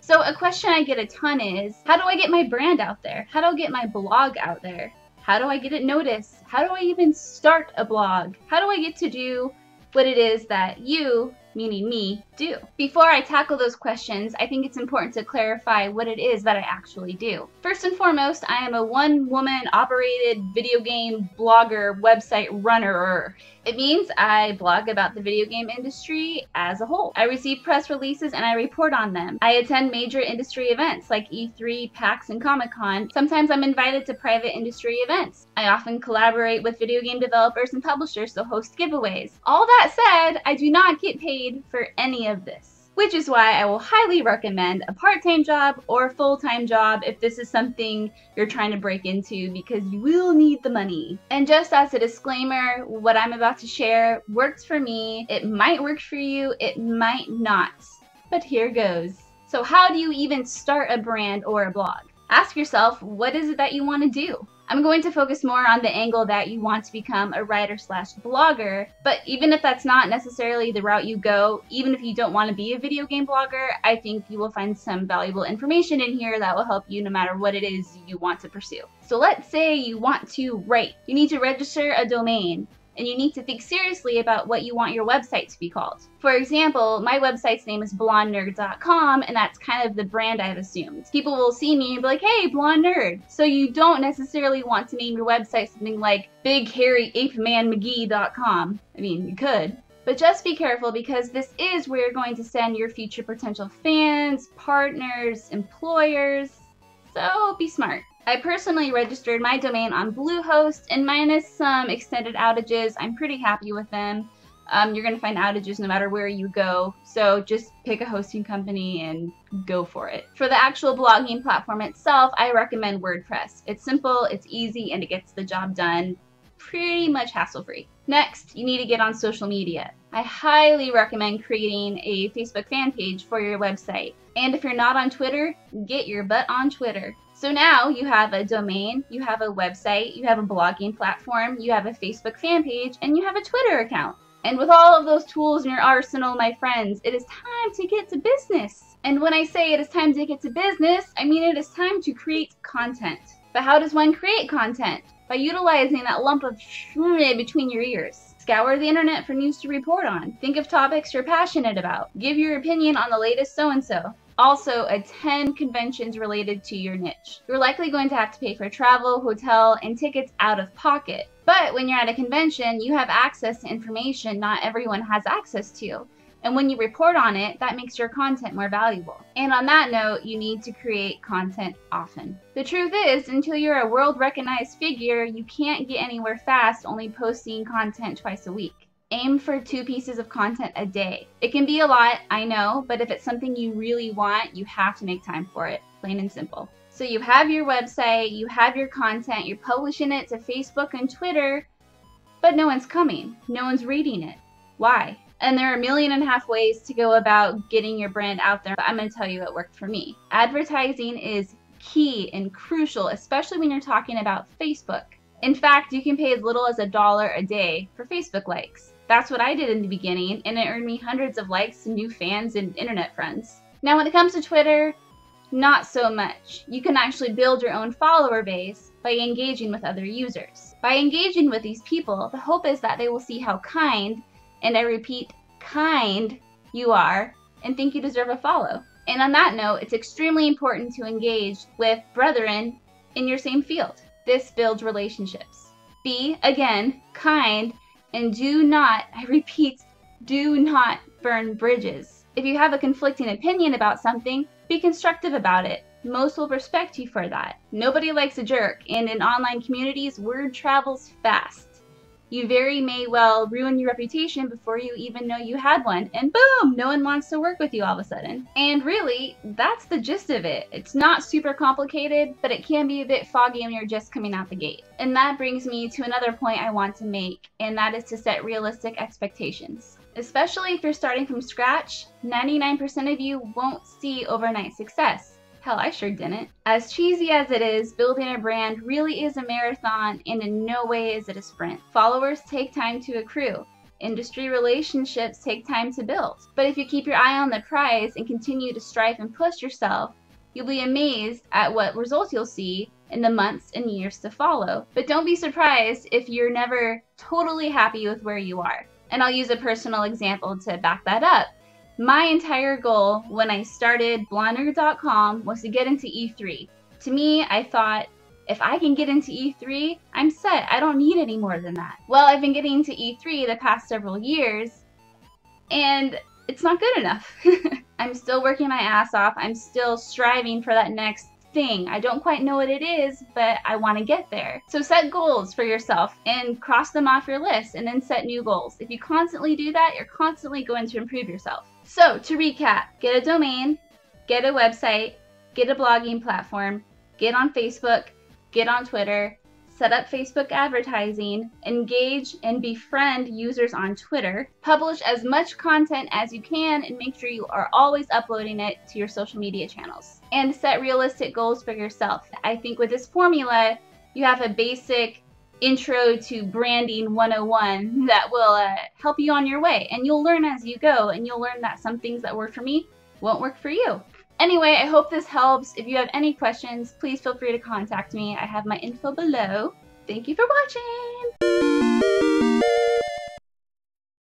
So a question I get a ton is, how do I get my brand out there? How do I get my blog out there? How do I get it noticed? How do I even start a blog? How do I get to do what it is that you, meaning me, do? Before I tackle those questions, I think it's important to clarify what it is that I actually do. First and foremost, I am a one-woman operated video game blogger, website runner. It means I blog about the video game industry as a whole. I receive press releases and I report on them. I attend major industry events like E3, PAX, and Comic-Con. Sometimes I'm invited to private industry events. I often collaborate with video game developers and publishers to host giveaways. All that said, I do not get paid for any of this, which is why I will highly recommend a part-time job or full-time job if this is something you're trying to break into, because you will need the money. And just as a disclaimer, what I'm about to share works for me. It might work for you, it might not, but here goes. So how do you even start a brand or a blog? Ask yourself, what is it that you want to do? I'm going to focus more on the angle that you want to become a writer/blogger, but even if that's not necessarily the route you go, even if you don't want to be a video game blogger, I think you will find some valuable information in here that will help you no matter what it is you want to pursue. So let's say you want to write. You need to register a domain, and you need to think seriously about what you want your website to be called. For example, my website's name is blondenerd.com, and that's kind of the brand I've assumed. People will see me and be like, hey, blonde nerd. So you don't necessarily want to name your website something like bighairyapemangee.com. I mean, you could. But just be careful, because this is where you're going to send your future potential fans, partners, employers. So be smart. I personally registered my domain on Bluehost, and minus some extended outages, I'm pretty happy with them. You're going to find outages no matter where you go, so just pick a hosting company and go for it. For the actual blogging platform itself, I recommend WordPress. It's simple, it's easy, and it gets the job done pretty much hassle-free. Next, you need to get on social media. I highly recommend creating a Facebook fan page for your website. And if you're not on Twitter, get your butt on Twitter. So now you have a domain, you have a website, you have a blogging platform, you have a Facebook fan page, and you have a Twitter account. And with all of those tools in your arsenal, my friends, it is time to get to business. And when I say it is time to get to business, I mean it is time to create content. But how does one create content? By utilizing that lump of shit between your ears. Scour the internet for news to report on. Think of topics you're passionate about. Give your opinion on the latest so-and-so. Also, attend conventions related to your niche. You're likely going to have to pay for travel, hotel, and tickets out of pocket. But when you're at a convention, you have access to information not everyone has access to. And when you report on it, that makes your content more valuable. And on that note, you need to create content often. The truth is, until you're a world-recognized figure, you can't get anywhere fast only posting content twice a week. Aim for 2 pieces of content a day. It can be a lot, I know, but if it's something you really want, you have to make time for it, plain and simple. So you have your website, you have your content, you're publishing it to Facebook and Twitter, but no one's coming, no one's reading it. Why? And there are 1.5 million ways to go about getting your brand out there, but I'm going to tell you what worked for me. Advertising is key and crucial, especially when you're talking about Facebook. In fact, you can pay as little as $1 a day for Facebook likes. That's what I did in the beginning, and it earned me hundreds of likes and new fans and internet friends. Now when it comes to Twitter, not so much. You can actually build your own follower base by engaging with other users. By engaging with these people, the hope is that they will see how kind, and I repeat, kind, you are, and think you deserve a follow. And on that note, it's extremely important to engage with brethren in your same field. This builds relationships. Be, again, kind, and do not, I repeat, do not burn bridges. If you have a conflicting opinion about something, be constructive about it. Most will respect you for that. Nobody likes a jerk, and in online communities, word travels fast. You very may well ruin your reputation before you even know you had one, and boom, no one wants to work with you all of a sudden. And really, that's the gist of it. It's not super complicated, but it can be a bit foggy when you're just coming out the gate. And that brings me to another point I want to make, and that is to set realistic expectations. Especially if you're starting from scratch, 99% of you won't see overnight success. Hell, I sure didn't. As cheesy as it is, building a brand really is a marathon, and in no way is it a sprint. Followers take time to accrue. Industry relationships take time to build. But if you keep your eye on the prize and continue to strive and push yourself, you'll be amazed at what results you'll see in the months and years to follow. But don't be surprised if you're never totally happy with where you are. And I'll use a personal example to back that up. My entire goal when I started blonder.com was to get into E3. To me, I thought, if I can get into E3, I'm set. I don't need any more than that. Well, I've been getting into E3 the past several years, and it's not good enough. I'm still working my ass off. I'm still striving for that next thing. I don't quite know what it is, but I want to get there. So set goals for yourself and cross them off your list, and then set new goals. If you constantly do that, you're constantly going to improve yourself. So to recap, get a domain, get a website, get a blogging platform, get on Facebook, get on Twitter, set up Facebook advertising, engage and befriend users on Twitter, publish as much content as you can, and make sure you are always uploading it to your social media channels. And set realistic goals for yourself. I think with this formula, you have a basic intro to branding 101 that will help you on your way. And you'll learn as you go, and you'll learn that some things that work for me won't work for you. Anyway, I hope this helps. If you have any questions, please feel free to contact me. I have my info below. Thank you for watching!